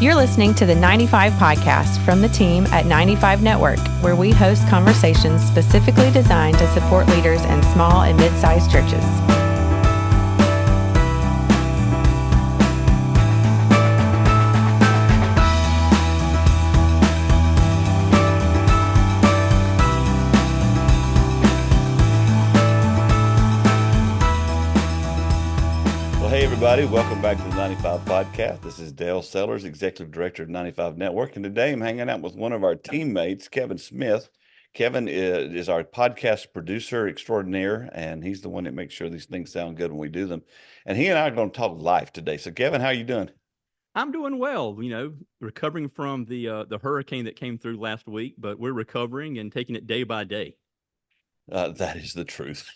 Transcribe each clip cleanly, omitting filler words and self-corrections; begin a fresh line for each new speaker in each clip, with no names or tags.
You're listening to the 95 Podcast from the team at 95 Network, where we host conversations specifically designed to support leaders in small and mid-sized churches.
Hey everybody, welcome back to the 95 Podcast. This is Dale Sellers, Executive Director of 95 Network, and today I'm hanging out with one of our teammates, Kevin Smith. Kevin is our podcast producer extraordinaire, and he's the one that makes sure these things sound good when we do them. And he and I are going to talk life today. So Kevin, how are you doing?
I'm doing well, recovering from the hurricane that came through last week, but we're recovering and taking it day by day.
That is the truth.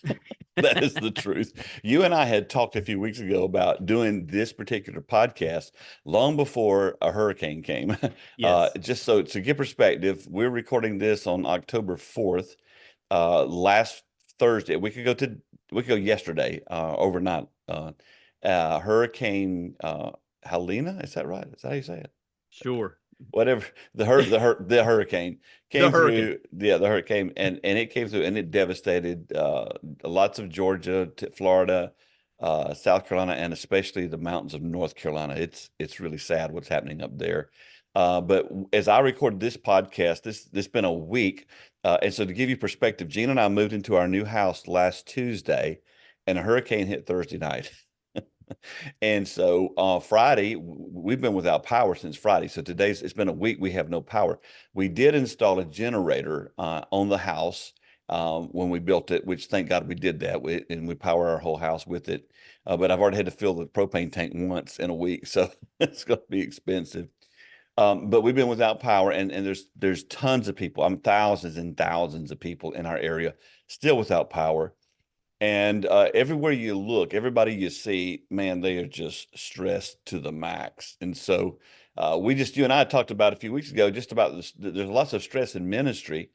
That is the truth. You and I had talked a few weeks ago about doing this particular podcast long before a hurricane came.
Yes.
Just so to get perspective, we're recording this on October 4th. Last Thursday, we could go yesterday, overnight. Hurricane Helena, is that right? Is that how you say it?
Sure.
Whatever the hurricane came through. Yeah, the hurricane and it came through and it devastated lots of Georgia, Florida, South Carolina, and especially the mountains of North Carolina. It's really sad what's happening up there. But as I recorded this podcast, this been a week, and so to give you perspective, Gina and I moved into our new house last Tuesday, and a hurricane hit Thursday night. And so Friday, we've been without power since Friday. So it's been a week. We have no power. We did install a generator on the house when we built it, which thank God we did that. And we power our whole house with it. But I've already had to fill the propane tank once in a week. So it's going to be expensive. But we've been without power and there's tons of people. Thousands and thousands of people in our area still without power. And everywhere you look, everybody you see, man, they are just stressed to the max. And so you and I talked about a few weeks ago, just about this, there's lots of stress in ministry.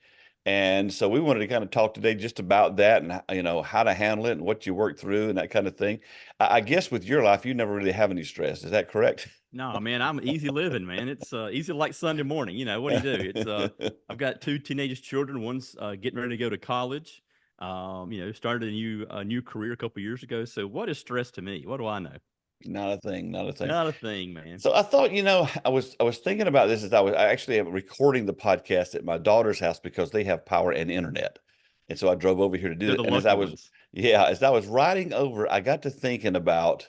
And so we wanted to kind of talk today just about that and, how to handle it and what you work through and that kind of thing. I guess with your life, you never really have any stress. Is that correct?
No, man, I'm easy living, man. It's easy like Sunday morning. What do you do? I've got two teenage children. One's getting ready to go to college. Started a new career a couple of years ago. So what is stress to me? What do I know?
Not a thing. Not a thing,
man.
So I thought, I was thinking about this as I actually am recording the podcast at my daughter's house because they have power and internet. And so I drove over here to do it. And as I was riding over, I got to thinking about,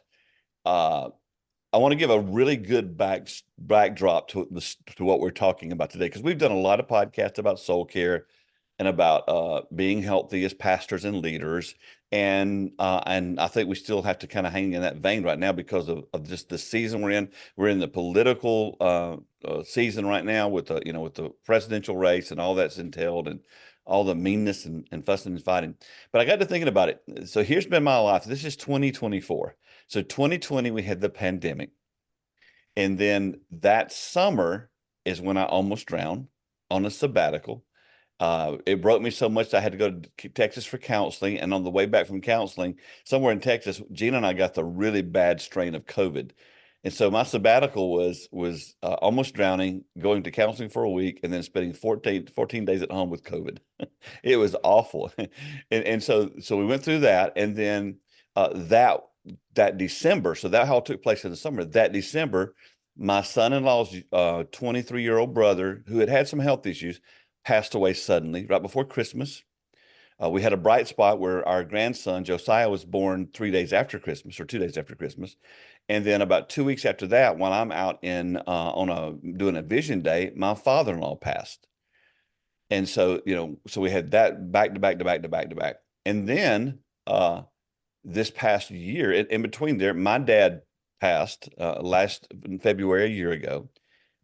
I want to give a really good backdrop to what we're talking about today, because we've done a lot of podcasts about soul care and about being healthy as pastors and leaders. And I think we still have to kind of hang in that vein right now because of just the season we're in. We're in the political season right now with the presidential race and all that's entailed and all the meanness and fussing and fighting. But I got to thinking about it. So here's been my life. This is 2024. So 2020, we had the pandemic. And then that summer is when I almost drowned on a sabbatical. It broke me so much that I had to go to Texas for counseling. And on the way back from counseling, somewhere in Texas, Gina and I got the really bad strain of COVID. And so my sabbatical was almost drowning, going to counseling for a week, and then spending 14 days at home with COVID. It was awful. And so we went through that. And then that December, so that all took place in the summer. That December, my son-in-law's 23-year-old brother, who had some health issues, passed away suddenly right before Christmas. We had a bright spot where our grandson Josiah was born 3 days after Christmas, or 2 days after Christmas. And then about 2 weeks after that, when I'm out doing a vision day, my father-in-law passed. And so, so we had that back to back. And then this past year, in between there, my dad passed last February, a year ago.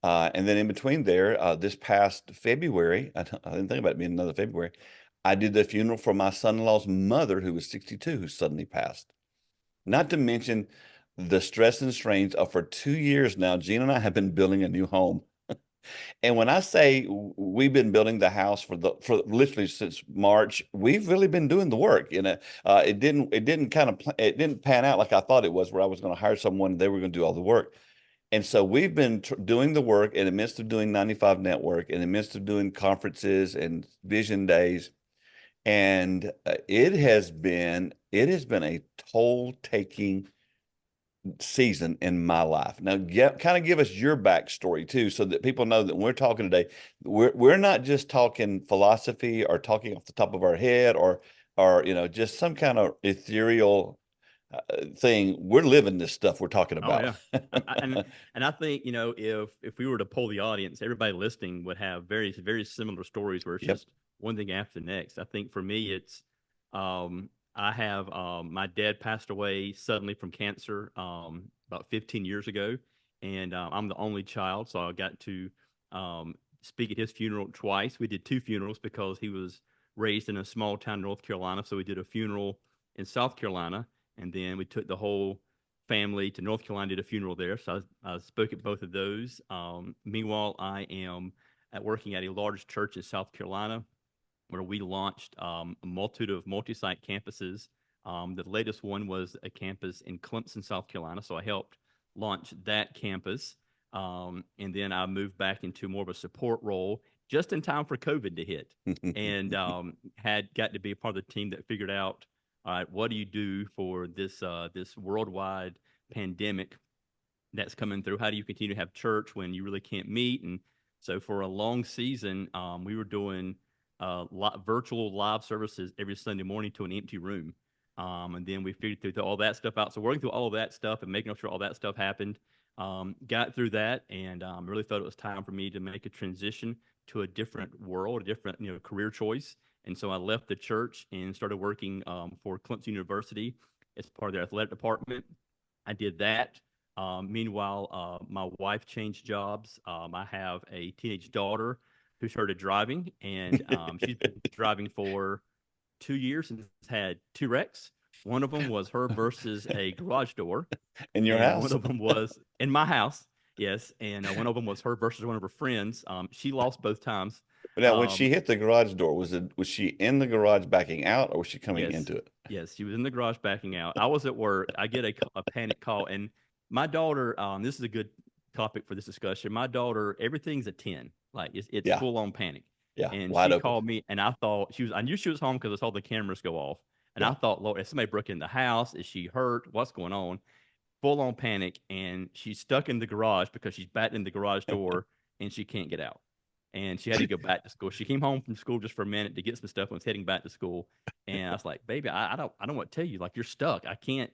And then in between there, this past February, I didn't think about it being another February, I did the funeral for my son-in-law's mother, who was 62, who suddenly passed. Not to mention the stress and strains of, for 2 years now, Gina and I have been building a new home. And when I say we've been building the house for literally since March, we've really been doing the work. It didn't pan out like I thought it was, where I was going to hire someone and they were going to do all the work. And so we've been doing the work in the midst of doing 95 Network, in the midst of doing conferences and vision days. And it has been a toll taking season in my life. Now, kind of give us your backstory too, so that people know that when we're talking today, we're not just talking philosophy or talking off the top of our head or just some kind of ethereal thing. We're living this stuff we're talking
Oh
about.
yeah, and I think if we were to poll the audience, everybody listening would have very very similar stories where it's
Yep.
just one thing after the next. I think for me, it's I have my dad passed away suddenly from cancer about 15 years ago, and I'm the only child, so I got to speak at his funeral twice. We did two funerals because he was raised in a small town in North Carolina, so we did a funeral in South Carolina, and then we took the whole family to North Carolina, did a funeral there. So I spoke at both of those. Meanwhile, I am working at a large church in South Carolina where we launched a multitude of multi-site campuses. The latest one was a campus in Clemson, South Carolina. So I helped launch that campus. And then I moved back into more of a support role just in time for COVID to hit, and had got to be a part of the team that figured out, all right, what do you do for this worldwide pandemic that's coming through? How do you continue to have church when you really can't meet? And so for a long season, we were doing virtual live services every Sunday morning to an empty room. And then we figured through all that stuff out. So working through all of that stuff and making sure all that stuff happened, got through that, and really felt it was time for me to make a transition to a different world, a different career choice. And so I left the church and started working for Clemson University as part of their athletic department. I did that. Meanwhile, my wife changed jobs. I have a teenage daughter who started driving, and she's been driving for 2 years and has had two wrecks. One of them was her versus a garage door.
In your
and
house?
One of them was in my house. Yes. And one of them was her versus one of her friends. She lost both times.
But now, when she hit the garage door, was she in the garage backing out, or was she coming
Yes.
into it?
Yes. She was in the garage backing out. I was at work. I get a panic call. And my daughter, this is a good topic for this discussion. My daughter, everything's a 10. Like it's
Yeah.
full on panic.
Yeah.
And
Wide
she
open.
called me, and I knew she was home because I saw the cameras go off. And
Yeah.
I thought, Lord, is somebody broke in the house? Is she hurt? What's going on? Full on panic. And she's stuck in the garage because she's backed in the garage door and she can't get out. And she had to go back to school. She came home from school just for a minute to get some stuff and was heading back to school. And I was like, baby, I don't want to tell you, like, you're stuck. I can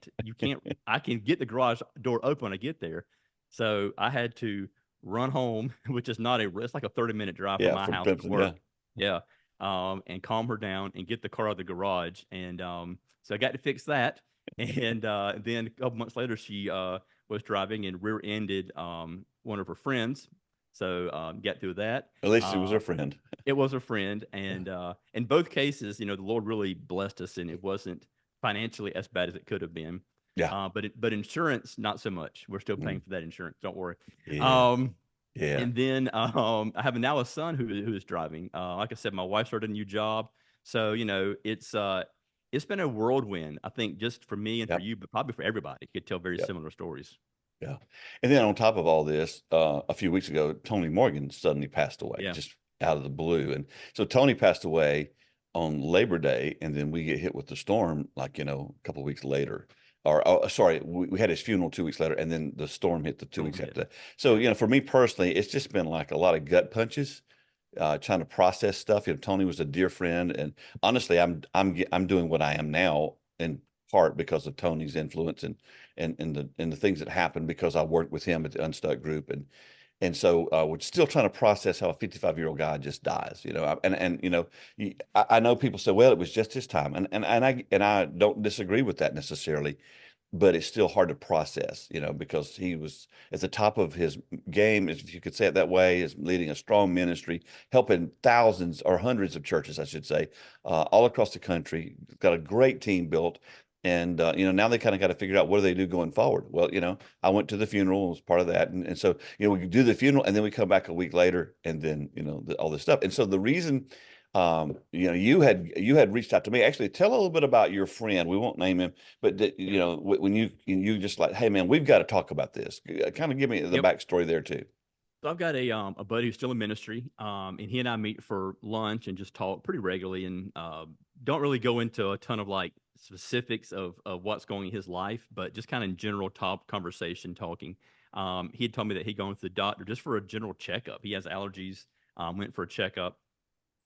get the garage door open when I get there. So I had to run home, which is it's like a 30-minute drive from my house to work. Yeah. And calm her down and get the car out of the garage. And so I got to fix that. And then a couple months later, she was driving and rear-ended one of her friends. So got through that.
At least it was her friend.
It was a friend. And in both cases, the Lord really blessed us, and it wasn't financially as bad as it could have been.
Yeah.
But insurance, not so much. We're still paying for that insurance. Don't worry.
Yeah.
Yeah. And then I have now a son who is driving. Like I said, my wife started a new job. So, it's been a whirlwind, I think, just for me and for you, but probably for everybody. You could tell very similar stories.
Yeah. And then on top of all this, a few weeks ago, Tony Morgan suddenly passed away, just out of the blue. And so Tony passed away on Labor Day, and then we get hit with the storm, like, a couple of weeks later. Sorry, we had his funeral 2 weeks later, and then the storm hit the 2 weeks after that. So, for me personally, it's just been like a lot of gut punches, trying to process stuff. Tony was a dear friend, and honestly, I'm doing what I am now in part because of Tony's influence and the things that happened because I worked with him at the Unstuck group, and so we're still trying to process how a 55-year-old guy just dies. I know people say, well, it was just his time, and I don't disagree with that necessarily, but it's still hard to process, because he was at the top of his game, if you could say it that way, is leading a strong ministry, helping thousands or hundreds of churches, I should say, all across the country. Got a great team built. And, now they kind of got to figure out what do they do going forward. Well, I went to the funeral, was part of that. And so, we do the funeral, and then we come back a week later, and then, all this stuff. And so the reason You had reached out to me. Actually, tell a little bit about your friend. We won't name him, but when you just like, hey man, we've got to talk about this. Kind of give me the backstory there too.
So I've got a buddy who's still in ministry, and he and I meet for lunch and just talk pretty regularly, and don't really go into a ton of like specifics of what's going in his life, but just kind of in general top conversation talking. He had told me that he'd gone to the doctor just for a general checkup. He has allergies. Went for a checkup,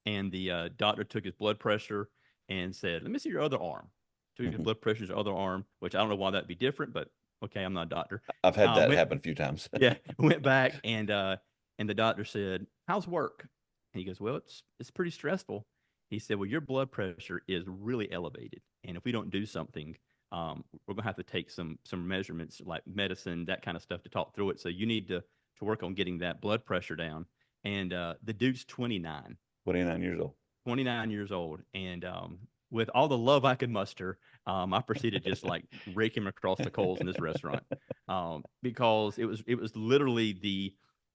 and the doctor took his blood pressure and said, "Let me see your other arm." Took his blood pressure, his other arm, which I don't know why that'd be different, but okay, I'm not a doctor.
I've had that happen a few times.
Yeah, went back and the doctor said, "How's work?" And he goes, "Well, it's pretty stressful." He said, "Well, your blood pressure is really elevated, and if we don't do something, we're gonna have to take some measurements like medicine, that kind of stuff to talk through it. So you need to work on getting that blood pressure down." And the dude's 29.
29 years old.
29 years old, and with all the love I could muster, I proceeded to just like rake him across the coals in this restaurant, because it was literally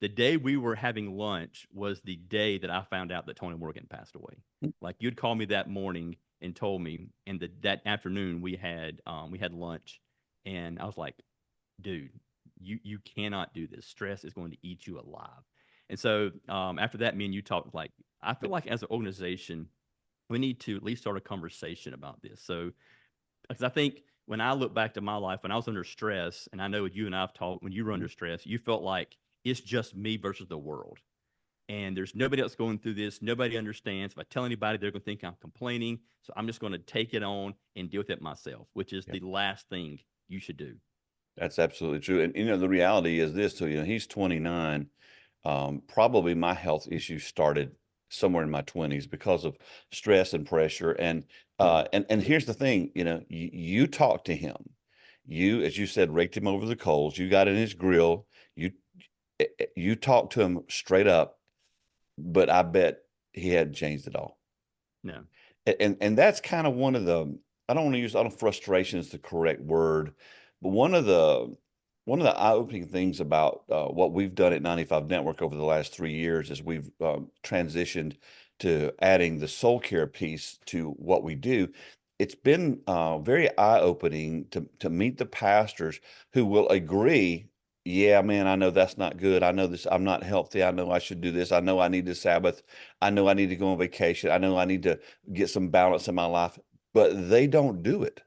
the day we were having lunch was the day that I found out that Tony Morgan passed away. Like, you'd call me that morning and told me, and that afternoon we had lunch, and I was like, dude, you cannot do this. Stress is going to eat you alive. And so after that, me and you talked, like, I feel like as an organization, we need to at least start a conversation about this. So, because I think when I look back to my life, when I was under stress, and I know you and I've talked, when you were under stress, you felt like it's just me versus the world. And there's nobody else going through this. Nobody understands. If I tell anybody, they're going to think I'm complaining. So I'm just going to take it on and deal with it myself, which is the last thing you should do.
That's absolutely true. And, the reality is this, so, he's 29. Probably my health issues started somewhere in my 20s because of stress and pressure. And here's the thing, you talked to him, as you said, raked him over the coals, you got in his grill, you talked to him straight up, but I bet he hadn't changed at all.
No.
And that's kind of one of the, I don't know if frustration is the correct word, but one of the eye-opening things about what we've done at 95 Network over the last 3 years is we've transitioned to adding the soul care piece to what we do. It's been very eye-opening to meet the pastors who will agree, yeah, man, I know that's not good. I know this, I'm not healthy. I know I should do this. I know I need the Sabbath. I know I need to go on vacation. I know I need to get some balance in my life, but they don't do it.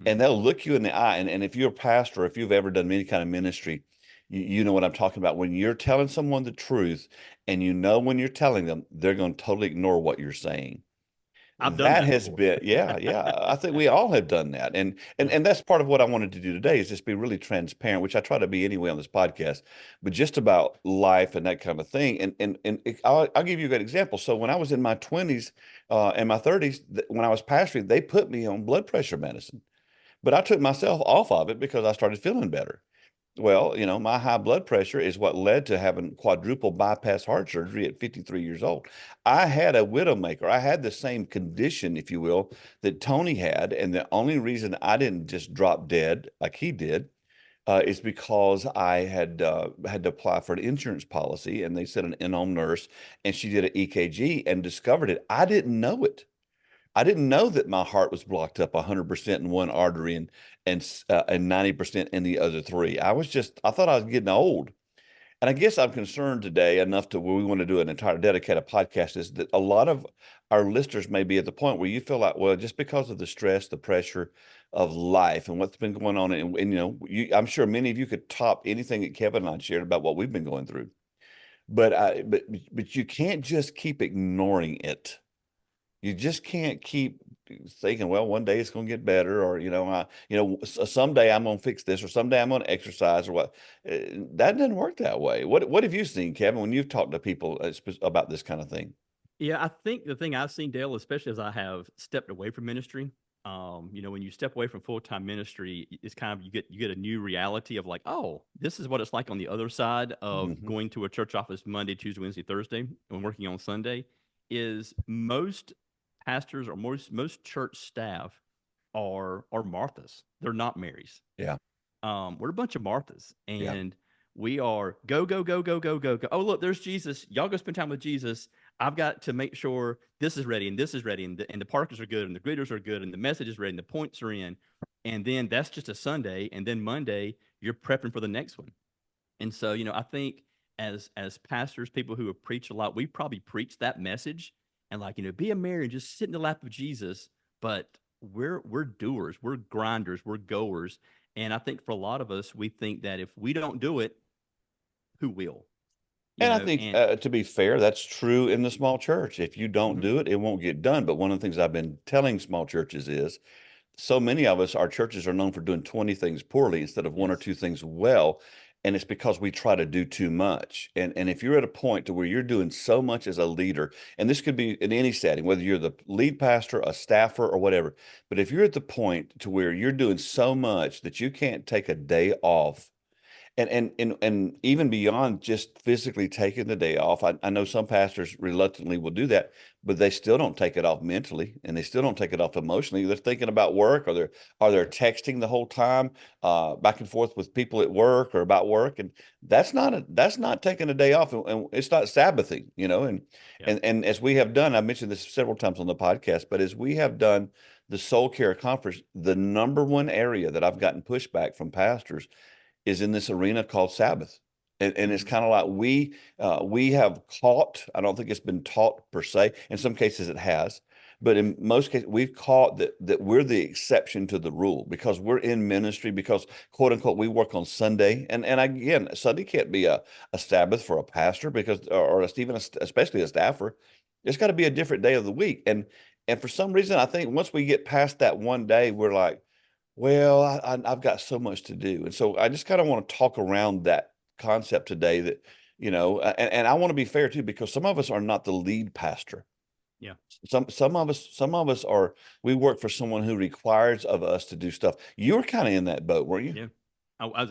And they'll look you in the eye. And if you're a pastor, if you've ever done any kind of ministry, you know what I'm talking about. When you're telling someone the truth, and when you're telling them, they're going to totally ignore what you're saying.
I've done that
has
before.
been, yeah. I think we all have done that. And that's part of what I wanted to do today, is just be really transparent, which I try to be anyway on this podcast, but just about life and that kind of thing. I'll give you a good example. So when I was in my 20s and my 30s, when I was pastoring, they put me on blood pressure medicine. But I took myself off of it because I started feeling better. Well, my high blood pressure is what led to having quadruple bypass heart surgery at 53 years old. I had a widowmaker. I had the same condition, if you will, that Tony had. And the only reason I didn't just drop dead like he did is because I had to apply for an insurance policy, and they sent an in-home nurse, and she did an EKG and discovered it. I didn't know it. I didn't know that my heart was blocked up 100% in one artery and 90% in the other three. I thought I was getting old. And I guess I'm concerned today enough to where we want to do an entire dedicated podcast, is that a lot of our listeners may be at the point where you feel like, well, just because of the stress, the pressure of life and what's been going on. And I'm sure many of you could top anything that Kevin and I shared about what we've been going through. But you can't just keep ignoring it. You just can't keep thinking, well, one day it's going to get better, or someday I'm going to fix this, or someday I'm going to exercise, or what. That doesn't work that way. What have you seen, Kevin, when you've talked to people about this kind of thing?
Yeah, I think the thing I've seen, Dale, especially as I have stepped away from ministry, when you step away from full-time ministry, it's kind of, you get a new reality of like, oh, this is what it's like on the other side of going to a church office Monday, Tuesday, Wednesday, Thursday, and working on Sunday. Is most pastors or most church staff are Marthas. They're not Marys.
Yeah.
We're a bunch of Marthas, and we are go, go, go, go, go, go, go. Oh, look, there's Jesus. Y'all go spend time with Jesus. I've got to make sure this is ready and this is ready and the parkers are good and the greeters are good and the message is ready and the points are in. And then that's just a Sunday. And then Monday, you're prepping for the next one. And so, I think as pastors, people who have preached a lot, we probably preach that message and like, be a Mary and just sit in the lap of Jesus. But we're doers, we're grinders, we're goers. And I think for a lot of us, we think that if we don't do it, who will?
And I think, to be fair, that's true in the small church. If you don't do it, it won't get done. But one of the things I've been telling small churches is so many of us, our churches are known for doing 20 things poorly instead of one or two things well. And it's because we try to do too much. And if you're at a point to where you're doing so much as a leader, and this could be in any setting, whether you're the lead pastor, a staffer, or whatever, but if you're at the point to where you're doing so much that you can't take a day off, and even beyond just physically taking the day off, I know some pastors reluctantly will do that, but they still don't take it off mentally, and they still don't take it off emotionally. They're thinking about work, or they're texting the whole time, back and forth with people at work or about work, and that's not taking a day off, and it's not Sabbathing, and as we have done, I mentioned this several times on the podcast, but as we have done the Soul Care Conference, the number one area that I've gotten pushback from pastors is in this arena called Sabbath. And it's kind of like we have caught, I don't think it's been taught per se. In some cases it has, but in most cases we've caught that we're the exception to the rule because we're in ministry, because quote unquote, we work on Sunday. And again, Sunday can't be a Sabbath for a pastor because, or even especially a staffer. It's got to be a different day of the week. And for some reason, I think once we get past that one day, we're like, well, I've got so much to do. And so I just kind of want to talk around that concept today that, and I want to be fair too, because some of us are not the lead pastor.
Yeah.
Some of us are, we work for someone who requires of us to do stuff. You were kind of in that boat, weren't you?
Yeah. I was,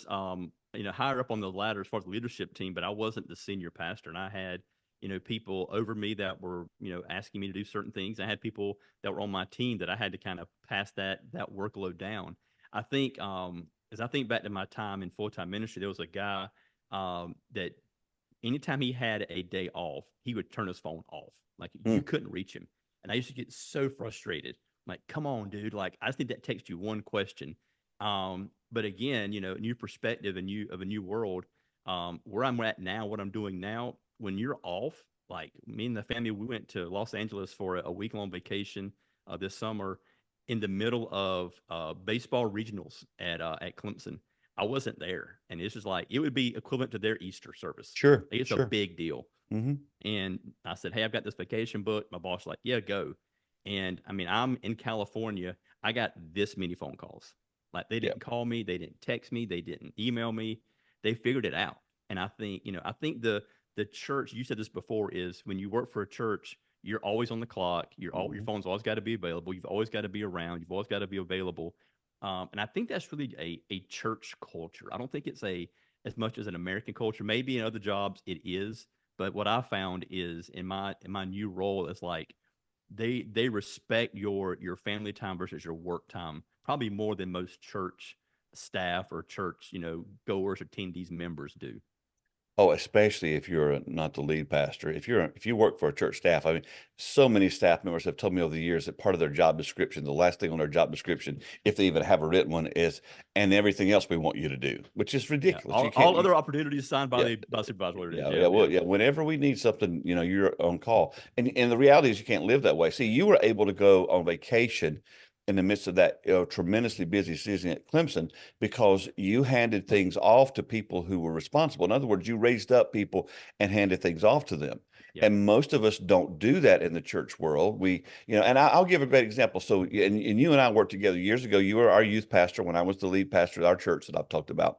higher up on the ladder as far as the leadership team, but I wasn't the senior pastor. And I had, people over me that were, asking me to do certain things. I had people that were on my team that I had to kind of pass that workload down. I think, as I think back to my time in full-time ministry, there was a guy that anytime he had a day off, he would turn his phone off. Like you couldn't reach him. And I used to get so frustrated. Like, come on, dude. Like, I just need that text you one question. But again, new perspective and of a new world, where I'm at now, what I'm doing now, when you're off, like me and the family, we went to Los Angeles for a week-long vacation this summer in the middle of baseball regionals at Clemson. I wasn't there. And it's just like, it would be equivalent to their Easter service.
Sure.
Like, it's a big deal. Mm-hmm. And I said, hey, I've got this vacation booked. My boss was like, yeah, go. And I mean, I'm in California. I got this many phone calls. Like they didn't call me. They didn't text me. They didn't email me. They figured it out. And I think, the church, you said this before, is when you work for a church, you're always on the clock. Your phone's always got to be available. You've always got to be around. You've always got to be available. And I think that's really a church culture. I don't think it's as much as an American culture. Maybe in other jobs it is, but what I found is in my new role, it's like they respect your family time versus your work time probably more than most church staff or church goers or attendees members do.
Oh, especially if you're not the lead pastor. If you work for a church staff, I mean, so many staff members have told me over the years that part of their job description, the last thing on their job description, if they even have a written one, is and everything else we want you to do, which is ridiculous.
Yeah, all other opportunities signed by the supervisor.
Whenever we need something, you're on call, and the reality is you can't live that way. See, you were able to go on vacation in the midst of that tremendously busy season at Clemson because you handed things off to people who were responsible. In other words, you raised up people and handed things off to them. Yep. And most of us don't do that in the church world. We, and I'll give a great example. So, and you and I worked together years ago. You were our youth pastor when I was the lead pastor at our church that I've talked about.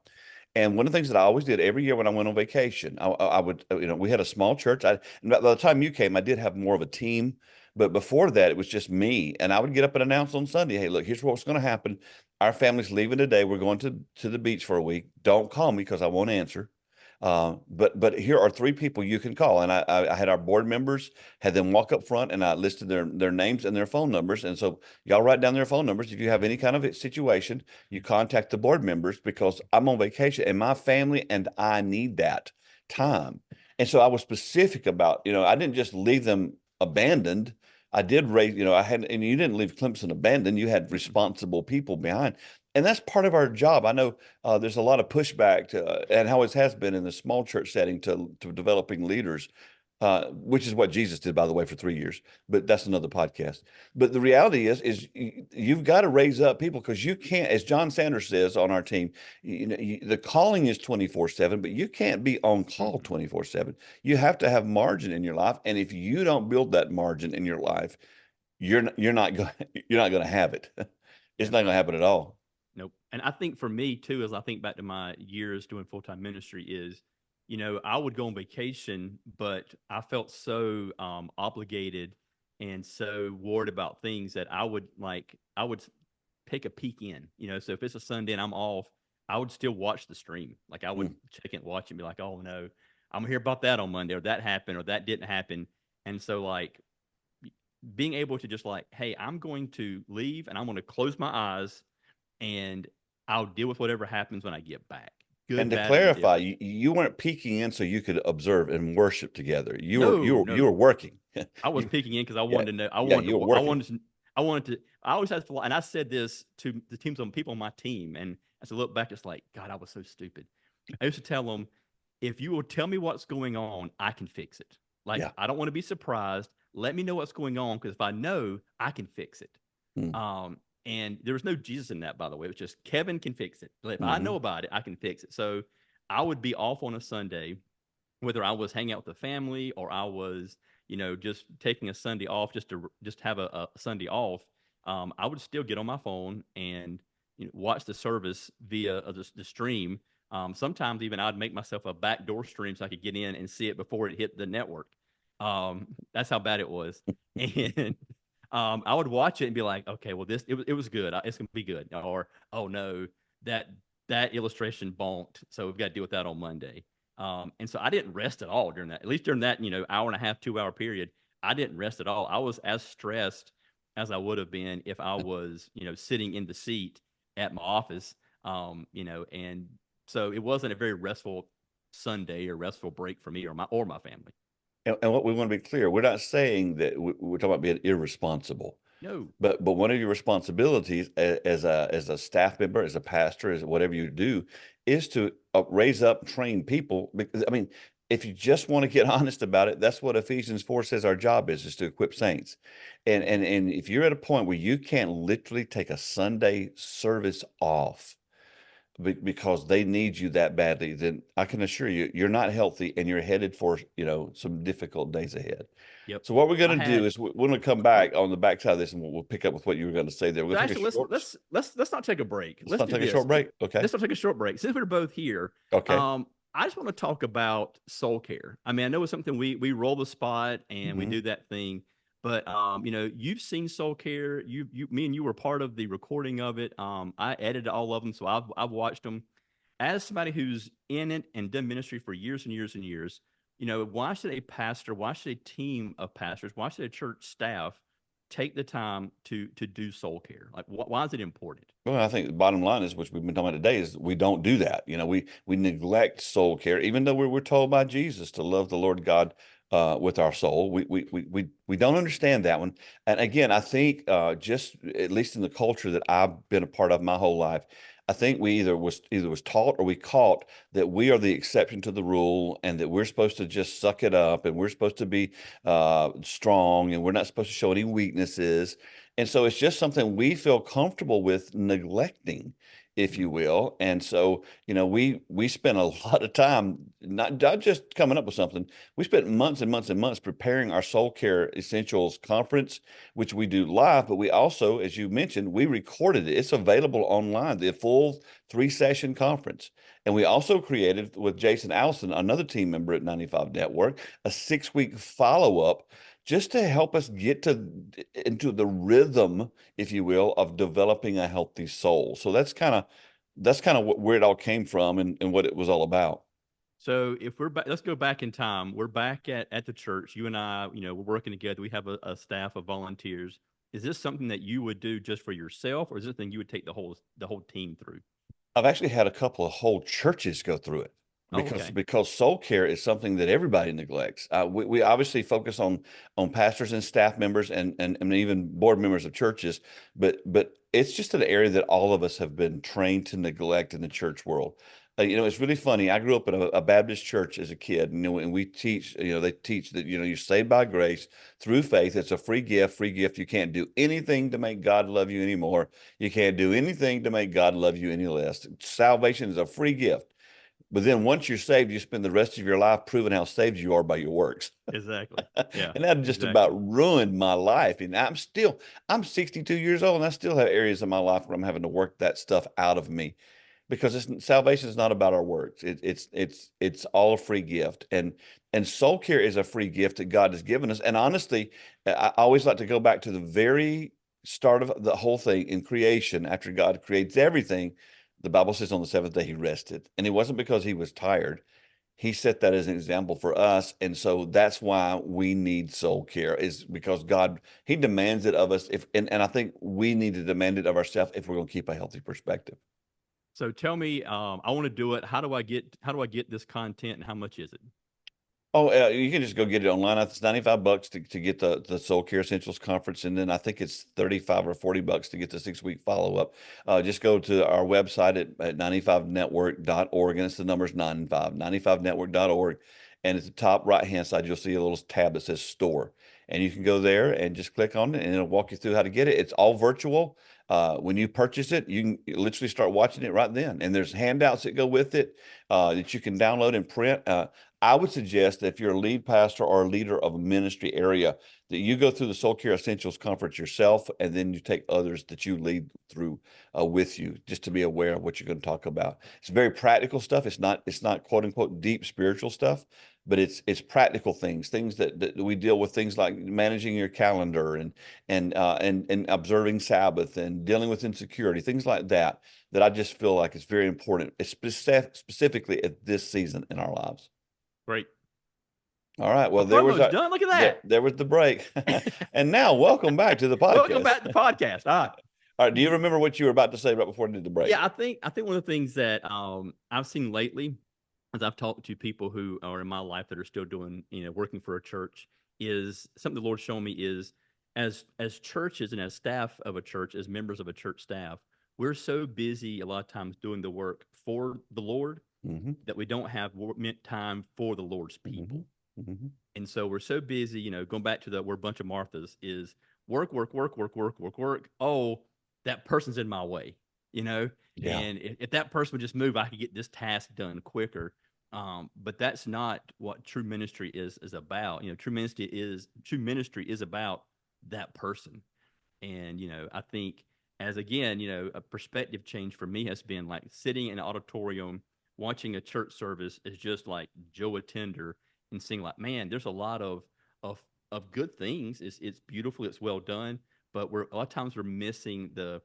And one of the things that I always did every year when I went on vacation, I would, we had a small church. And by the time you came, I did have more of a team. But before that, it was just me. And I would get up and announce on Sunday, hey, look, here's what's going to happen. Our family's leaving today. We're going to the beach for a week. Don't call me because I won't answer. But here are 3 people you can call. And I had our board members, had them walk up front, and I listed their names and their phone numbers. And so y'all write down their phone numbers. If you have any kind of a situation, you contact the board members because I'm on vacation and my family and I need that time. And so I was specific about, I didn't just leave them abandoned. I did raise, I had, and you didn't leave Clemson abandoned. You had responsible people behind. And that's part of our job. I know there's a lot of pushback to, and how it has been in the small church setting to developing leaders, which is what Jesus did, by the way, for 3 years. But that's another podcast. But the reality is you've got to raise up people, because you can't, as John Sanders says on our team, the calling is 24/7, but you can't be on call 24/7. You have to have margin in your life, and if you don't build that margin in your life, you're not going to have it. It's not going to happen at all.
Nope. And I think for me too, as I think back to my years doing full-time ministry, is, I would go on vacation, but I felt so obligated and so worried about things that I would take a peek in, so if it's a Sunday and I'm off, I would still watch the stream. Like I would check and watch and be like, oh no, I'm gonna hear about that on Monday, or that happened, or that didn't happen. And so like being able to just like, hey, I'm going to leave and I'm going to close my eyes and I'll deal with whatever happens when I get back. Good,
and to
bad,
clarify, you weren't peeking in so you could observe and worship together. You were working.
I was peeking in because I wanted to know. I always had to, and I said this to the people on my team, and as I look back, it's like, God, I was so stupid. I used to tell them, if you will tell me what's going on, I can fix it. Like, I don't want to be surprised. Let me know what's going on, because if I know, I can fix it. And there was no Jesus in that, by the way. It was just Kevin can fix it. But if I know about it, I can fix it. So I would be off on a Sunday, whether I was hanging out with the family or I was, just taking a Sunday off just to have a Sunday off. I would still get on my phone and watch the service via the stream. Sometimes even I'd make myself a backdoor stream so I could get in and see it before it hit the network. That's how bad it was. And I would watch it and be like, okay, well, it was good. It's gonna be good. Or, oh no, that illustration bonked, so we've got to deal with that on Monday. And so I didn't rest at all during that. At least during that, hour and a half, 2 hour period, I didn't rest at all. I was as stressed as I would have been if I was, sitting in the seat at my office. And so it wasn't a very restful Sunday or restful break for me or my family.
And what we want to be clear, we're not saying that we're talking about being irresponsible.
No.
But one of your responsibilities as a staff member, as a pastor, as whatever you do, is to raise up, train people. Because, I mean, if you just want to get honest about it, that's what Ephesians 4 says our job is to equip saints. And if you're at a point where you can't literally take a Sunday service off because they need you that badly, then I can assure you, you're not healthy and you're headed for, some difficult days ahead.
Yep.
So what we're going to do is we're going to come back on the backside of this, and we'll pick up with what you were going to say there. We're
Actually, let's not take a break.
Let's take a short break. Okay.
Let's not take a short break. Since we're both here,
okay.
I just want to talk about soul care. I mean, I know it's something we roll the spot and we do that thing, but you've seen soul care. Me and you were part of the recording of it. I edited all of them, so I've watched them. As somebody who's in it and done ministry for years and years and years, why should a pastor, why should a team of pastors, why should a church staff take the time to do soul care? Like, why is it important?
Well, I think the bottom line is, which we've been talking about today, is we don't do that. We neglect soul care, even though we're told by Jesus to love the Lord God with our soul. We don't understand that one. And again, I think just at least in the culture that I've been a part of my whole life, I think we either was taught or we caught that we are the exception to the rule, and that we're supposed to just suck it up, and we're supposed to be strong, and we're not supposed to show any weaknesses. And so it's just something we feel comfortable with neglecting, if you will. And so, we spent a lot of time, not just coming up with something. We spent months and months and months preparing our Soul Care Essentials conference, which we do live, but we also, as you mentioned, we recorded it. It's available online, the full 3-session conference. And we also created, with Jason Allison, another team member at 95 Network, a 6-week follow-up just to help us get into the rhythm, if you will, of developing a healthy soul. So that's kind of where it all came from and what it was all about.
So if we're back, let's go back in time. We're back at the church. You and I, we're working together. We have a staff of volunteers. Is this something that you would do just for yourself, or is this something you would take the whole team through?
I've actually had a couple of whole churches go through it.
Oh, okay.
Because soul care is something that everybody neglects. We obviously focus on pastors and staff members and even board members of churches, but it's just an area that all of us have been trained to neglect in the church world. It's really funny. I grew up in a Baptist church as a kid, and we teach, they teach that, you're saved by grace through faith. It's a free gift, free gift. You can't do anything to make God love you anymore. You can't do anything to make God love you any less. Salvation is a free gift. But then once you're saved, you spend the rest of your life proving how saved you are by your works.
Exactly. Yeah.
And that just about ruined my life. And I'm 62 years old, and I still have areas of my life where I'm having to work that stuff out of me, because salvation is not about our works. It's all a free gift, and soul care is a free gift that God has given us. And honestly, I always like to go back to the very start of the whole thing in creation. After God creates everything, the Bible says on the seventh day he rested, and it wasn't because he was tired. He set that as an example for us, and so that's why we need soul care, is because God, he demands it of us. And I think we need to demand it of ourselves if we're going to keep a healthy perspective.
So tell me, I want to do it. How do I get this content, and how much is it?
Oh, you can just go get it online. It's $95 to get the Soul Care Essentials Conference, and then I think it's $35 or $40 to get the 6-week follow up. Just go to our website at 95network.org, and it's the numbers 95network.org, and at the top right hand side you'll see a little tab that says Store, and you can go there and just click on it, and it'll walk you through how to get it. It's all virtual. When you purchase it, you can literally start watching it right then, and there's handouts that go with it that you can download and print. I would suggest that if you're a lead pastor or a leader of a ministry area, that you go through the Soul Care Essentials Conference yourself, and then you take others that you lead through with you, just to be aware of what you're going to talk about. It's very practical stuff. It's not quote unquote deep spiritual stuff, but it's practical things that we deal with, things like managing your calendar and observing Sabbath and dealing with insecurity, things like that I just feel like it's very important, specifically at this season in our lives.
Great.
All right. Well,
there was done. Look at that.
There was the break. And now, welcome back to the podcast.
Welcome back to the podcast. All
right. Do you remember what you were about to say right before I did the break?
Yeah, I think one of the things that I've seen lately, as I've talked to people who are in my life that are still doing, working for a church, is something the Lord's shown me is as churches and as staff of a church, as members of a church staff, we're so busy a lot of times doing the work for the Lord that we don't have time for the Lord's people. And so we're so busy, going back to we're a bunch of Marthas, is work. Oh, that person's in my way, Yeah. And if that person would just move, I could get this task done quicker. But that's not what true ministry is about. True ministry is about that person. And, I think as again, a perspective change for me has been like sitting in an auditorium, watching a church service is just like Joe Attender and seeing like, man, there's a lot of good things. It's beautiful. It's well done. But a lot of times we're missing the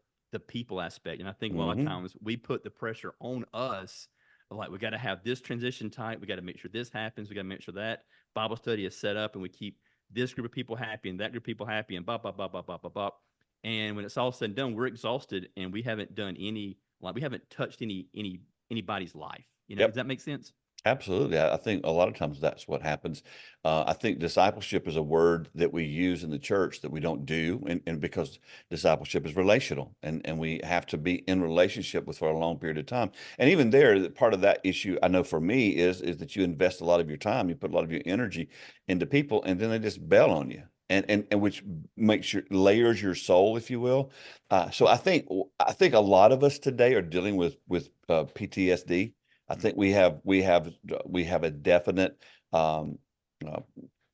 people aspect. And I think a lot of times we put the pressure on us of like, we got to have this transition tight. We got to make sure this happens. We got to make sure that Bible study is set up and we keep this group of people happy and that group of people happy and bop, bop, bop, bop, bop, bop, bop. And when it's all said and done, we're exhausted and we haven't done we haven't touched anybody's life. Does that make sense?
Absolutely. I think a lot of times that's what happens. I think discipleship is a word that we use in the church that we don't do. And because discipleship is relational and we have to be in relationship with for a long period of time. And even there, part of that issue, I know for me is that you invest a lot of your time, you put a lot of your energy into people, and then they just bail on you. And which layers your soul, if you will. So I think a lot of us today are dealing with PTSD. I think we have a definite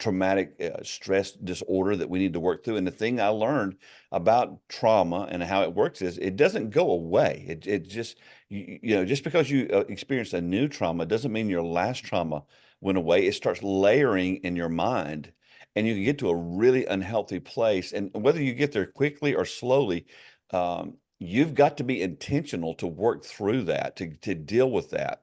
traumatic stress disorder that we need to work through. And the thing I learned about trauma and how it works is it doesn't go away. It just just because you experience a new trauma doesn't mean your last trauma went away. It starts layering in your mind, and you can get to a really unhealthy place. And whether you get there quickly or slowly, you've got to be intentional to work through that, to deal with that.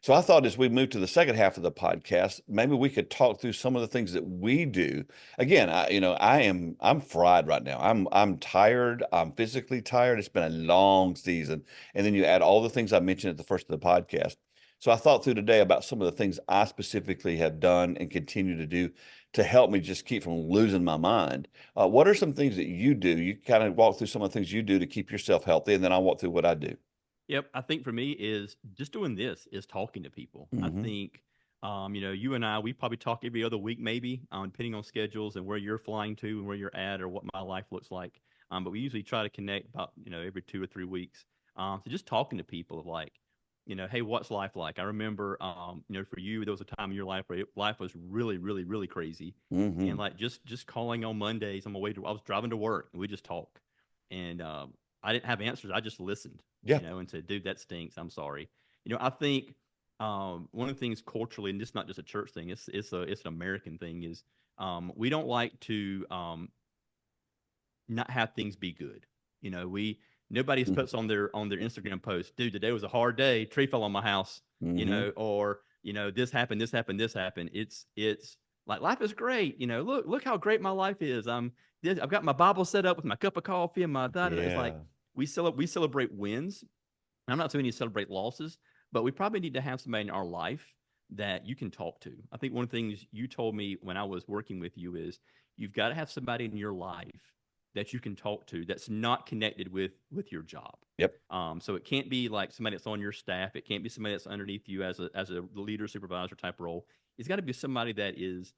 So I thought as we move to the second half of the podcast, maybe we could talk through some of the things that we do. Again, I'm fried right now. I'm tired. I'm physically tired. It's been a long season. And then you add all the things I mentioned at the first of the podcast. So I thought through today about some of the things I specifically have done and continue to do to help me just keep from losing my mind. What are some things that you do? You kind of walk through some of the things you do to keep yourself healthy, and then I'll walk through what I do.
Yep, I think for me is just doing this is talking to people. I
Mm-hmm.
think, you and I, we probably talk every other week, maybe, depending on schedules and where you're flying to and where you're at or what my life looks like. But we usually try to connect about, every 2 or 3 weeks. So just talking to people of like, hey, what's life like? I remember, for you, there was a time in your life where life was really, really, really crazy,
Mm-hmm.
and like just calling on Mondays on my way to, I was driving to work and we just talk, and I didn't have answers. I just listened,
Yeah.
and said, dude, that stinks. I'm sorry. I think one of the things culturally, and it's not just a church thing, it's an American thing, is we don't like to not have things be good. We nobody
Mm-hmm.
puts on their Instagram post, dude, today was a hard day, tree fell on my house,
Mm-hmm.
or this happened, this happened, this happened. It's like life is great. Look how great my life is. I've got my Bible set up with my cup of coffee and my that. It's like
Yeah.
we celebrate wins. I'm not saying we need to celebrate losses, but we probably need to have somebody in our life that you can talk to. I think one of the things you told me when I was working with you is you've got to have somebody in your life that you can talk to that's not connected with your job.
Yep.
So it can't be like somebody that's on your staff. It can't be somebody that's underneath you as a leader, supervisor type role. It's got to be somebody that is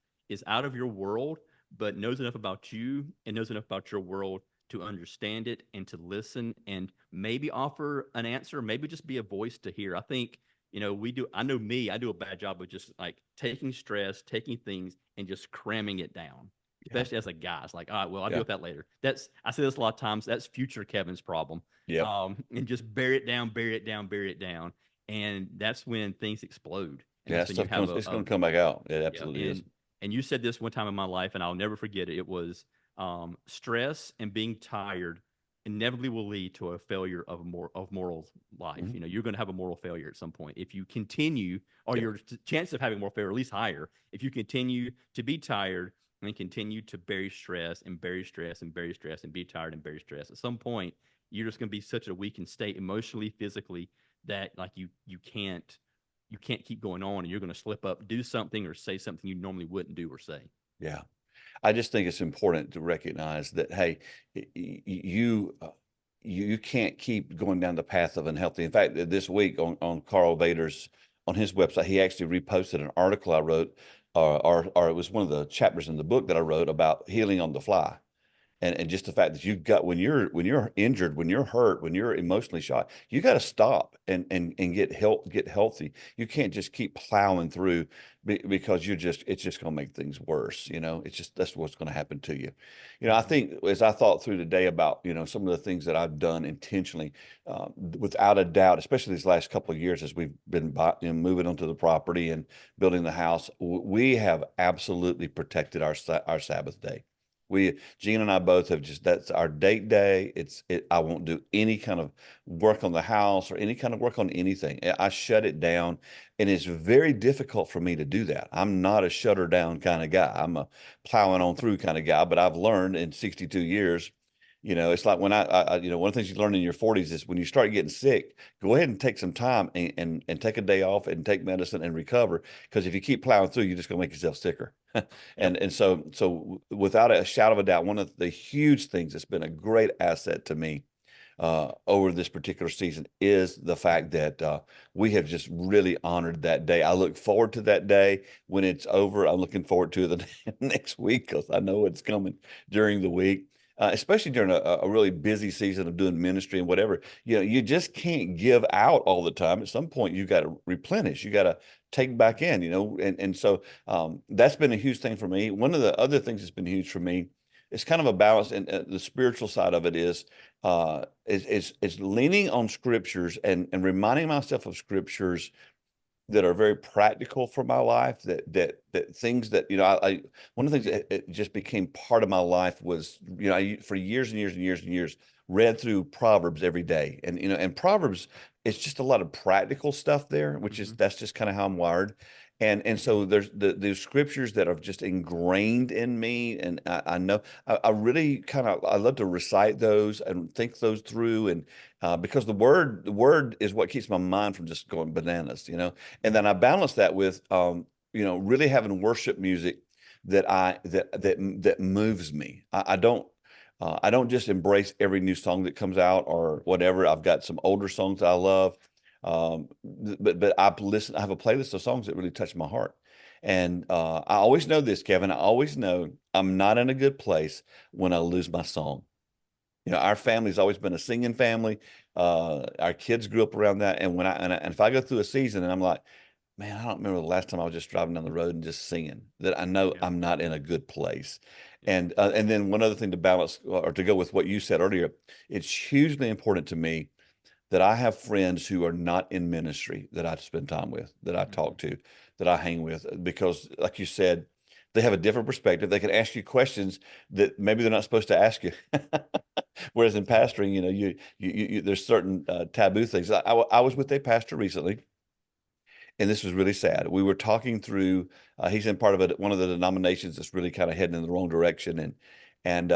out of your world, but knows enough about you and knows enough about your world to understand it and to listen and maybe offer an answer, maybe just be a voice to hear. I think, I know me, I do a bad job of just like taking stress, taking things and just cramming it down,
Yeah.
especially as a guy. It's like, all right, well, I'll
Yeah.
deal with that later. I say this a lot of times. That's future Kevin's problem.
Yep.
And just bury it down, bury it down, bury it down. And that's when things explode. And
Yeah.
that's when you
Stuff
have
comes, it's going to come back out. It
yeah,
absolutely is.
and you said this one time in my life, and I'll never forget it. It was stress and being tired inevitably will lead to a failure of moral life.
Mm-hmm.
You're going to have a moral failure at some point if you continue, or
Yep.
your chance of having moral failure at least higher if you continue to be tired and continue to bury stress and bury stress and bury stress and be tired and bury stress. At some point, you're just going to be such a weakened state emotionally, physically, that like you can't keep going on, and you're going to slip up, do something, or say something you normally wouldn't do or say.
Yeah. I just think it's important to recognize that, hey, you can't keep going down the path of unhealthy. In fact, this week on Carl Vader's, on his website, he actually reposted an article I wrote, or it was one of the chapters in the book that I wrote about healing on the fly. And just the fact that you've got, when you're injured, when you're hurt, when you're emotionally shot, you got to stop and get healthy. You can't just keep plowing through because it's just going to make things worse. That's what's going to happen to you. I think as I thought through today about, some of the things that I've done intentionally, without a doubt, especially these last couple of years as we've been moving onto the property and building the house, we have absolutely protected our Sabbath day. Gene and I both have that's our date day. I won't do any kind of work on the house or any kind of work on anything. I shut it down, and it's very difficult for me to do that. I'm not a shutter down kind of guy. I'm a plowing on through kind of guy, but I've learned in 62 years, it's like when one of the things you learn in your 40s is when you start getting sick, go ahead and take some time and take a day off and take medicine and recover. Because if you keep plowing through, you're just going to make yourself sicker. And so without a shadow of a doubt, one of the huge things that's been a great asset to me over this particular season is the fact that we have just really honored that day. I look forward to that day when it's over. I'm looking forward to the next week because I know it's coming during the week. Especially during a really busy season of doing ministry and whatever, you just can't give out all the time. At some point, you got to replenish. You got to take back in, and so that's been a huge thing for me. One of the other things that's been huge for me is kind of a balance, and the spiritual side of it is leaning on scriptures and reminding myself of scriptures that are very practical for my life, that things that, one of the things that it just became part of my life was, for years and years and years and years, read through Proverbs every day. And, and Proverbs, it's just a lot of practical stuff there, which is, that's just kind of how I'm wired. And so there's the scriptures that are just ingrained in me. And I know I really I love to recite those and think those through. And because the word is what keeps my mind from just going bananas, and then I balance that with, really having worship music that moves me. I don't just embrace every new song that comes out or whatever. I've got some older songs that I love. But I have a playlist of songs that really touch my heart. And I always know this, Kevin. I always know I'm not in a good place when I lose my song. Our family's always been a singing family. Our kids grew up around that. And and if I go through a season and I'm like, man, I don't remember the last time I was just driving down the road and just singing, that I know I'm not in a good place. And then one other thing to balance or to go with what you said earlier, it's hugely important to me that I have friends who are not in ministry that I spend time with, that I talk to, that I hang with, because like you said, they have a different perspective. They can ask you questions that maybe they're not supposed to ask you. Whereas in pastoring, you there's certain taboo things. I was with a pastor recently, and this was really sad. We were talking through, he's in part of one of the denominations that's really kind of heading in the wrong direction. And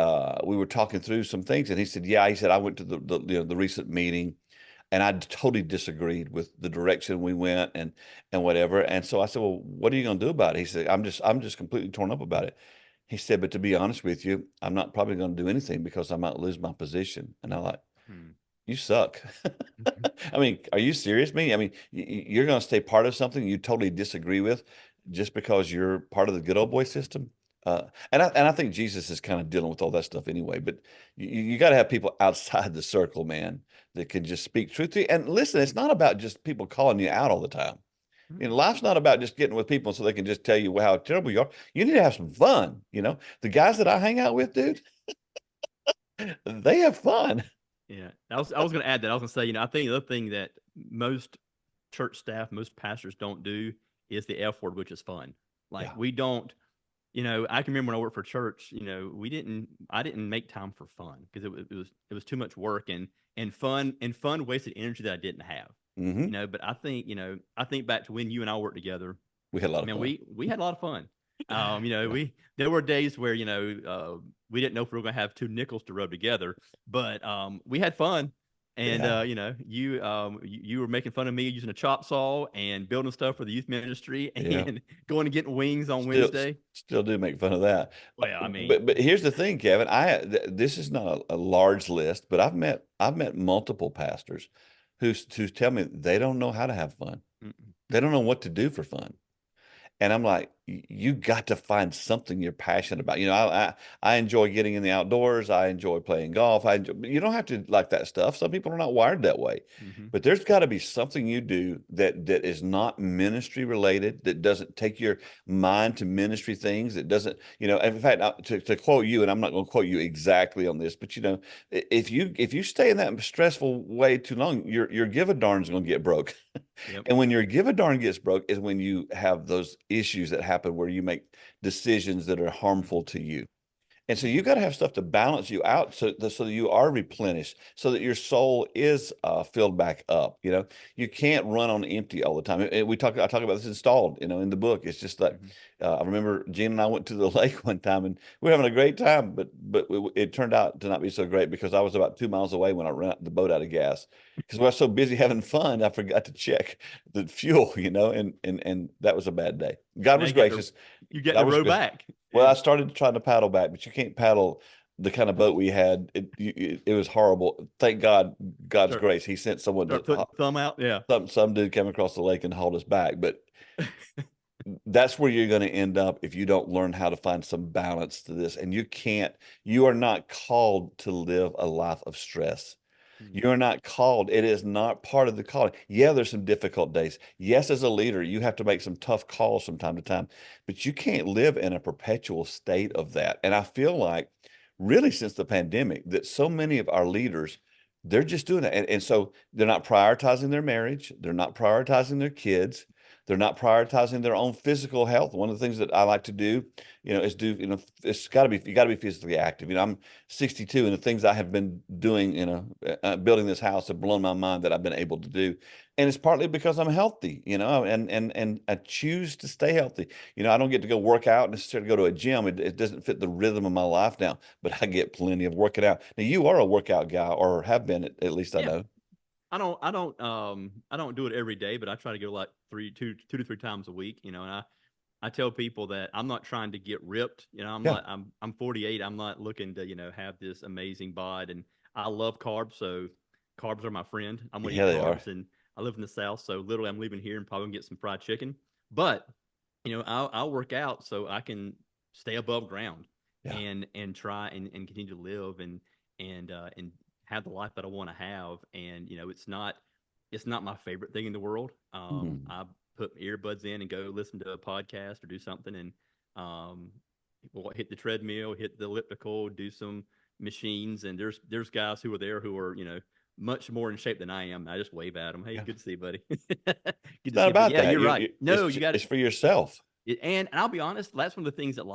we were talking through some things, and he said, I went to the recent meeting, and I totally disagreed with the direction we went and whatever. And so I said, well, what are you going to do about it? He said, I'm just completely torn up about it. He said, but to be honest with you, I'm not probably going to do anything because I might lose my position. And I'm like, you suck. I mean, are you serious, me? I mean, you're going to stay part of something you totally disagree with just because you're part of the good old boy system? And I think Jesus is kind of dealing with all that stuff anyway, but you got to have people outside the circle, man, that can just speak truth to you. And listen, it's not about just people calling you out all the time. Life's not about just getting with people so they can just tell you how terrible you are. You need to have some fun. The guys that I hang out with, dude, they have fun.
Yeah, I was going to add that. I was going to say, I think the other thing that most church staff, most pastors don't do is the F word, which is fun. Like we don't. I can remember when I worked for church, I didn't make time for fun because it was too much work and fun wasted energy that I didn't have. But I think back to when you and I worked together.
We had a lot of fun.
We had a lot of fun. There were days where, we didn't know if we were going to have two nickels to rub together, but we had fun. And, you were making fun of me using a chop saw and building stuff for the youth ministry and going and getting wings on Wednesday.
Still do make fun of that.
Well, I mean,
but here's the thing, Kevin, this is not a large list, but I've met multiple pastors who tell me they don't know how to have fun. They don't know what to do for fun. And I'm like, you got to find something you're passionate about. I enjoy getting in the outdoors. I enjoy playing golf. You don't have to like that stuff. Some people are not wired that way, but there's got to be something you do that is not ministry related, that doesn't take your mind to ministry things. That doesn't, in fact, to quote you, and I'm not going to quote you exactly on this, but if you stay in that stressful way too long, your give a darn is going to get broke. Yep. And when your give a darn gets broke is when you have those issues that happen where you make decisions that are harmful to you. And so you got to have stuff to balance you out so that you are replenished, so that your soul is filled back up. You can't run on empty all the time. I talk about this installed, in the book. It's just like, I remember Gene and I went to the lake one time and we were having a great time, but it turned out to not be so great because I was about 2 miles away when I ran the boat out of gas because we were so busy having fun. I forgot to check the fuel, and that was a bad day. God was gracious.
You get to row back.
Well, I started trying to paddle back, but you can't paddle the kind of boat we had. It was horrible. Thank God, God's grace. He sent someone to
put thumb out. Yeah.
Some dude came across the lake and hauled us back. But that's where you're going to end up if you don't learn how to find some balance to this. And you are not called to live a life of stress. You're not called. It is not part of the calling. Yeah, there's some difficult days. Yes, as a leader, you have to make some tough calls from time to time, but you can't live in a perpetual state of that. And I feel like really since the pandemic that so many of our leaders, they're just doing that. And so they're not prioritizing their marriage. They're not prioritizing their kids. They're not prioritizing their own physical health. One of the things that I like to do, is it's got to be, you got to be physically active. I'm 62, and the things I have been doing, building this house have blown my mind that I've been able to do. And it's partly because I'm healthy, and I choose to stay healthy. I don't get to go work out necessarily, go to a gym. It doesn't fit the rhythm of my life now, but I get plenty of working out. Now, you are a workout guy, or have been, at least I know.
I don't do it every day, but I try to go like two to three times a week, and I tell people that I'm not trying to get ripped. I'm 48. I'm not looking to, have this amazing bod, and I love carbs. So carbs are my friend. I'm going to eat carbs, and I live in the South. So literally I'm leaving here and probably gonna get some fried chicken, but I'll work out so I can stay above ground and try and continue to live and have the life that I want to have. And it's not my favorite thing in the world. I put earbuds in and go listen to a podcast or do something, and hit the treadmill, hit the elliptical, do some machines. And there's guys who are there who are much more in shape than I am. I just wave at them. Hey, good to see you, buddy.
It's not about that.
You're right. No, you got
it's for yourself.
And I'll be honest, that's one of the things that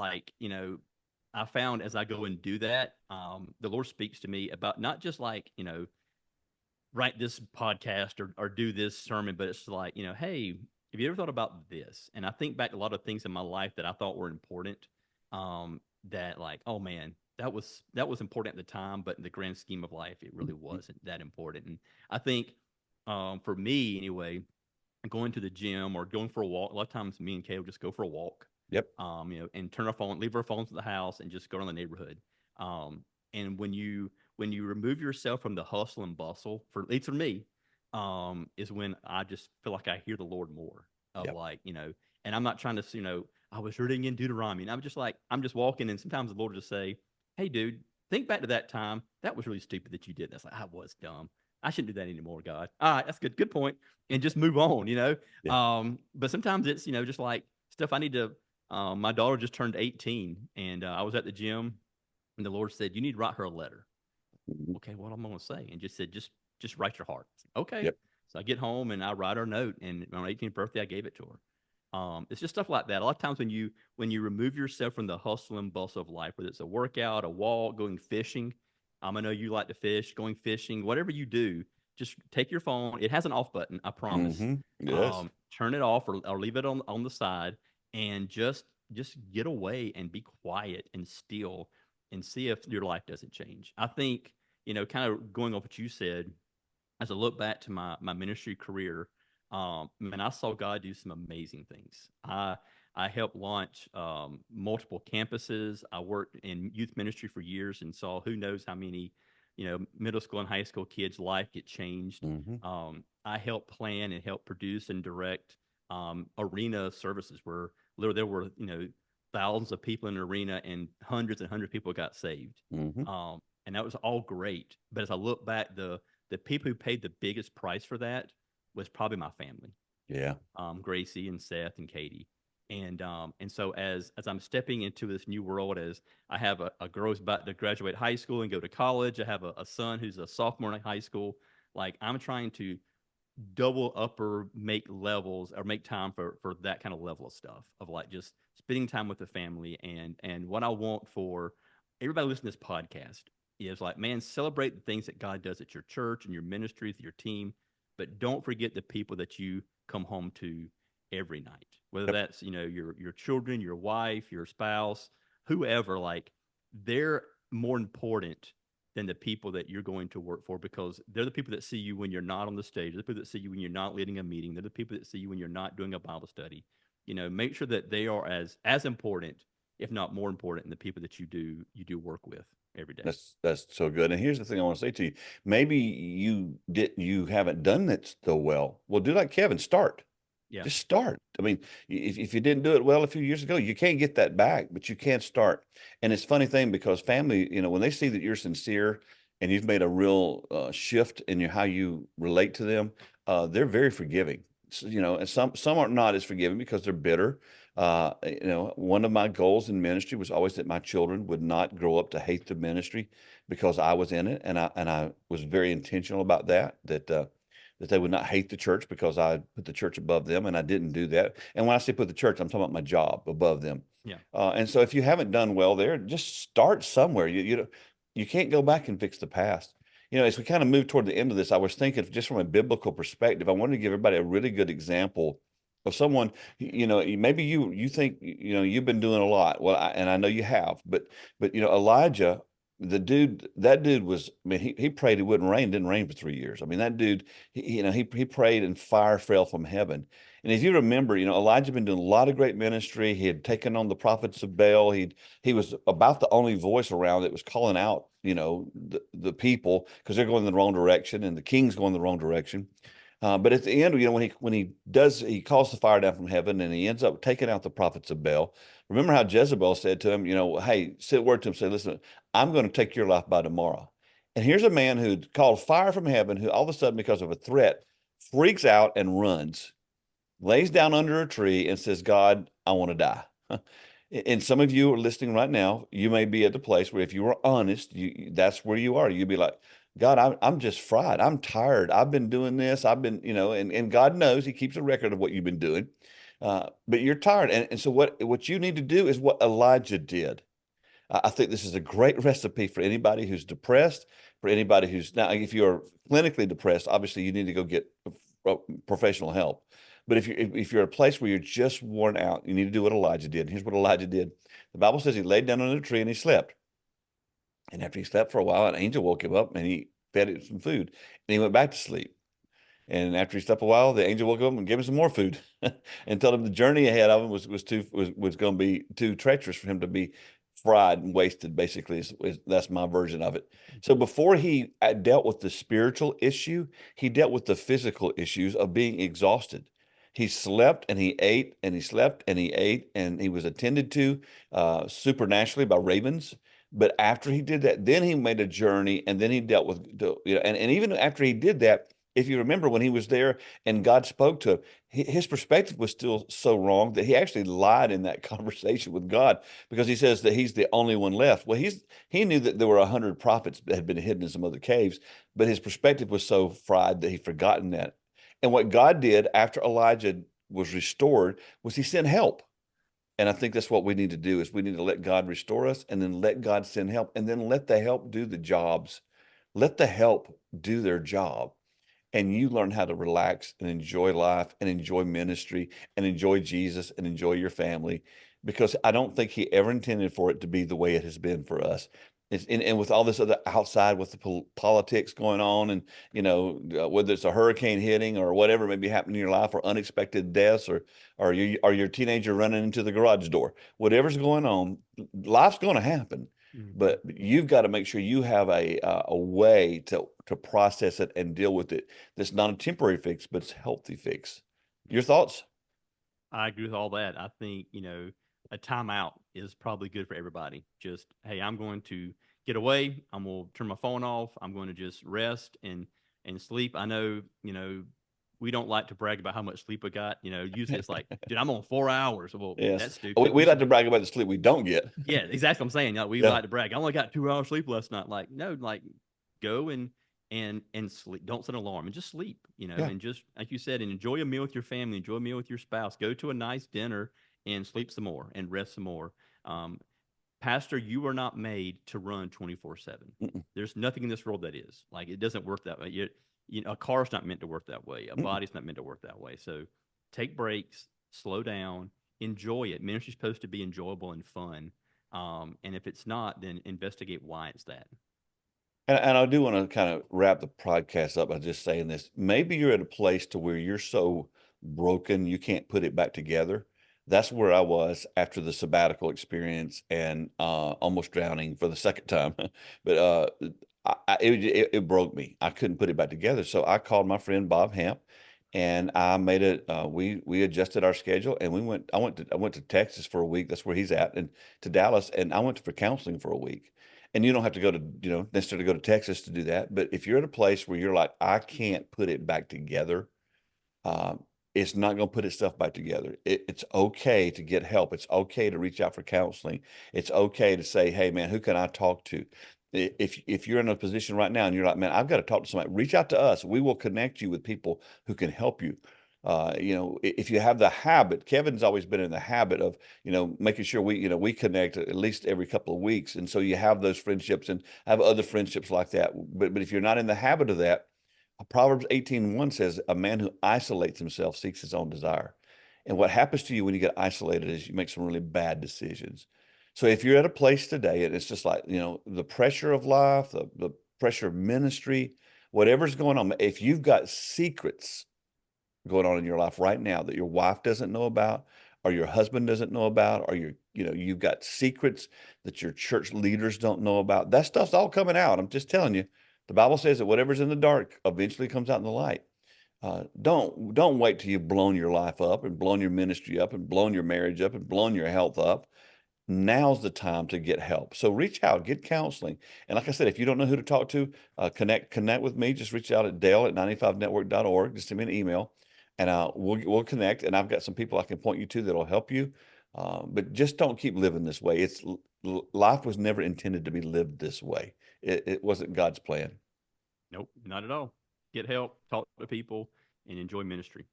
I found as I go and do that, the Lord speaks to me about not just write this podcast or do this sermon, but it's like, hey, have you ever thought about this? And I think back to a lot of things in my life that I thought were important, that oh man, that was important at the time, but in the grand scheme of life, it really wasn't that important. And I think, for me anyway, going to the gym or going for a walk, a lot of times me and Kay will just go for a walk.
Yep.
And leave our phones at the house and just go around the neighborhood. And when you remove yourself from the hustle and bustle, at least for me, is when I just feel like I hear the Lord more of and I'm not trying to, I was reading in Deuteronomy, and I'm just walking, and sometimes the Lord will just say, hey dude, think back to that time. That was really stupid that you did. That's I was dumb. I shouldn't do that anymore, God. All right, that's good. Good point. And just move on,
Yeah.
But sometimes it's, just like stuff I need to, my daughter just turned 18, and I was at the gym, and the Lord said, you need to write her a letter. Okay, what am I going to say? And just said, just write your heart. Okay.
Yep.
So I get home and I write her a note, and on her 18th birthday, I gave it to her. It's just stuff like that. A lot of times when you remove yourself from the hustle and bustle of life, whether it's a workout, a walk, going fishing. I know you like to fish, going fishing, whatever you do, just take your phone. It has an off button, I promise.
Yes.
Turn it off or leave it on the side, and just get away and be quiet and still and see if your life doesn't change. I think, kind of going off what you said, as I look back to my ministry career, man, I saw God do some amazing things. I helped launch multiple campuses. I worked in youth ministry for years and saw who knows how many, middle school and high school kids' life get changed. I helped plan and help produce and direct arena services where there were, thousands of people in the arena, and hundreds and hundreds of people got saved. And that was all great. But as I look back, the people who paid the biggest price for that was probably my family.
Yeah.
Gracie and Seth and Katie. And so as I'm stepping into this new world, as I have a girl who's about to graduate high school and go to college, I have a son who's a sophomore in high school. I'm trying to double up or make levels or make time for that kind of level of stuff of just spending time with the family. And what I want for everybody listening to this podcast is man, celebrate the things that God does at your church and your ministries, your team, but don't forget the people that you come home to every night, whether that's, your children, your wife, your spouse, whoever. They're more important than the people that you're going to work for, because they're the people that see you when you're not on the stage. They're the people that see you when you're not leading a meeting. They're the people that see you when you're not doing a Bible study. Make sure that they are as important, if not more important, than the people that you do work with every day.
That's so good. And here's the thing I want to say to you. Maybe you haven't done that so well. Well, do like Kevin, start.
Yeah.
Just start. I mean, if you didn't do it well a few years ago, you can't get that back, but you can start. And it's a funny thing, because family, when they see that you're sincere and you've made a real shift in how you relate to them, they're very forgiving. So, and some are not as forgiving because they're bitter. One of my goals in ministry was always that my children would not grow up to hate the ministry because I was in it, and I was very intentional about that. that they would not hate the church because I put the church above them, and I didn't do that. And when I say put the church, I'm talking about my job above them.
Yeah.
And so if you haven't done well there, just start somewhere. You can't go back and fix the past. As we kind of move toward the end of this, I was thinking just from a biblical perspective, I wanted to give everybody a really good example of someone, maybe you think, you've been doing a lot. Well, and I know you have, but Elijah, that dude was, I mean, he prayed it wouldn't rain, didn't rain for 3 years. I mean, that dude, he prayed and fire fell from heaven. And if you remember, Elijah had been doing a lot of great ministry. He had taken on the prophets of Baal. He was about the only voice around that was calling out, the people, because they're going in the wrong direction and the king's going the wrong direction. But at the end, when he calls the fire down from heaven and he ends up taking out the prophets of Baal. Remember how Jezebel said to him, hey, sent word to him, say, listen, I'm going to take your life by tomorrow. And here's a man who called fire from heaven, who all of a sudden, because of a threat, freaks out and runs, lays down under a tree and says, God, I want to die. And some of you are listening right now, you may be at the place where if you were honest, that's where you are. You'd be like, God, I'm just fried. I'm tired. I've been doing this. I've been, and God knows, he keeps a record of what you've been doing. But you're tired. And so what you need to do is what Elijah did. I think this is a great recipe for anybody who's depressed, for anybody now, if you're clinically depressed, obviously you need to go get professional help. But if you're at a place where you're just worn out, you need to do what Elijah did. And here's what Elijah did. The Bible says he laid down under a tree and he slept. And after he slept for a while, an angel woke him up and he fed him some food. And he went back to sleep. And after he slept a while, the angel woke him up and gave him some more food and told him the journey ahead of him was going to be too treacherous for him to be fried and wasted, basically. That's my version of it. So before he dealt with the spiritual issue, he dealt with the physical issues of being exhausted. He slept and he ate, and he slept and he ate, and he was attended to supernaturally by ravens. But after he did that, then he made a journey, and then he dealt with, and even after he did that, if you remember when he was there and God spoke to him, his perspective was still so wrong that he actually lied in that conversation with God, because he says that he's the only one left. Well, he knew that there were 100 prophets that had been hidden in some other caves, but his perspective was so fried that he'd forgotten that. And what God did after Elijah was restored was he sent help. And I think that's what we need to do, is we need to let God restore us, and then let God send help, and then let the help do the jobs. Let the help do their job. And you learn how to relax and enjoy life and enjoy ministry and enjoy Jesus and enjoy your family, because I don't think he ever intended for it to be the way it has been for us. And with all this other outside, with the politics going on, and whether it's a hurricane hitting or whatever may be happening in your life, or unexpected deaths, or your teenager running into the garage door, whatever's going on, life's going to happen. But you've got to make sure you have a way to process it and deal with it. That's not a temporary fix, but it's a healthy fix. Your thoughts?
I agree with all that. I think, a timeout is probably good for everybody. Just, hey, I'm going to get away. I'm going to turn my phone off. I'm going to just rest and sleep. I know, we don't like to brag about how much sleep we got. Usually it's like, dude, I'm on 4 hours. Well, yes. That's stupid.
We like to brag about the sleep we don't get.
Yeah, exactly what I'm saying. We like to brag. I only got 2 hours sleep last night. Like, no, like, go and sleep. Don't set an alarm and just sleep, and just, like you said, and enjoy a meal with your family, enjoy a meal with your spouse, go to a nice dinner and sleep some more and rest some more. Pastor, you are not made to run 24/7. There's nothing in this world that is. Like, it doesn't work that way. A car's not meant to work that way. A body's not meant to work that way. So take breaks, slow down, enjoy it. Ministry's supposed to be enjoyable and fun. And if it's not, then investigate why it's that.
And I do want to kind of wrap the podcast up by just saying this. Maybe you're at a place to where you're so broken you can't put it back together. That's where I was after the sabbatical experience and almost drowning for the second time. But it broke me. I couldn't put it back together. So I called my friend Bob Hamp, and I made it. We adjusted our schedule, and I went to Texas for a week. That's where he's at, and to Dallas, and I went for counseling for a week. And you don't have to go to necessarily go to Texas to do that. But if you're at a place where you're like, I can't put it back together, it's not going to put itself back together. It's okay to get help. It's okay to reach out for counseling. It's okay to say, hey, man, who can I talk to? if you're in a position right now and you're like, man, I've got to talk to somebody, reach out to us. We will connect you with people who can help you. If you have the habit, Kevin's always been in the habit of, making sure we connect at least every couple of weeks. And so you have those friendships and have other friendships like that. But if you're not in the habit of that, Proverbs 18:1 says, a man who isolates himself seeks his own desire. And what happens to you when you get isolated is you make some really bad decisions. So if you're at a place today and it's just like, the pressure of life, the pressure of ministry, whatever's going on, if you've got secrets going on in your life right now that your wife doesn't know about, or your husband doesn't know about, or you've got secrets that your church leaders don't know about, that stuff's all coming out. I'm just telling you, the Bible says that whatever's in the dark eventually comes out in the light. Don't wait till you've blown your life up and blown your ministry up and blown your marriage up and blown your health up. Now's the time to get help. So reach out, get counseling. And like I said, if you don't know who to talk to, connect with me. Just reach out at dale@95network.org. Just send me an email and we'll connect. And I've got some people I can point you to that'll help you. But just don't keep living this way. Life was never intended to be lived this way. It wasn't God's plan.
Nope, not at all. Get help, talk to people, and enjoy ministry.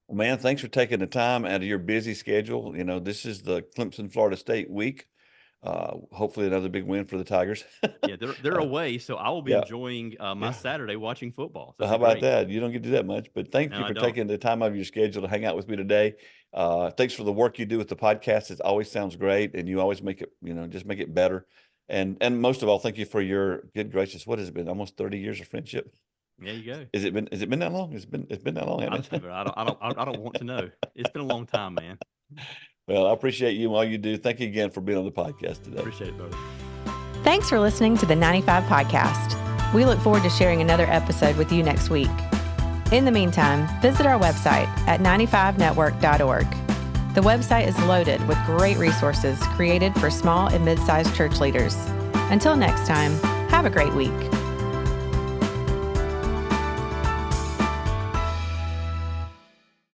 Well, man, thanks for taking the time out of your busy schedule. This is the Clemson, Florida State week. Hopefully another big win for the Tigers.
Yeah, they're away, so I will be enjoying my Saturday watching football. So
how about that? You don't get to do that much, but thank you for taking the time out of your schedule to hang out with me today. Thanks for the work you do with the podcast. It always sounds great, and you always make it, just make it better. And most of all, thank you for your good gracious. What has it been? Almost 30 years of friendship.
There you go.
Has it been that long? It's been that long.
I don't want to know. It's been a long time, man.
Well, I appreciate you and all you do. Thank you again for being on the podcast today.
Appreciate it, brother.
Thanks for listening to the 95 Podcast. We look forward to sharing another episode with you next week. In the meantime, visit our website at 95network.org. The website is loaded with great resources created for small and mid-sized church leaders. Until next time, have a great week.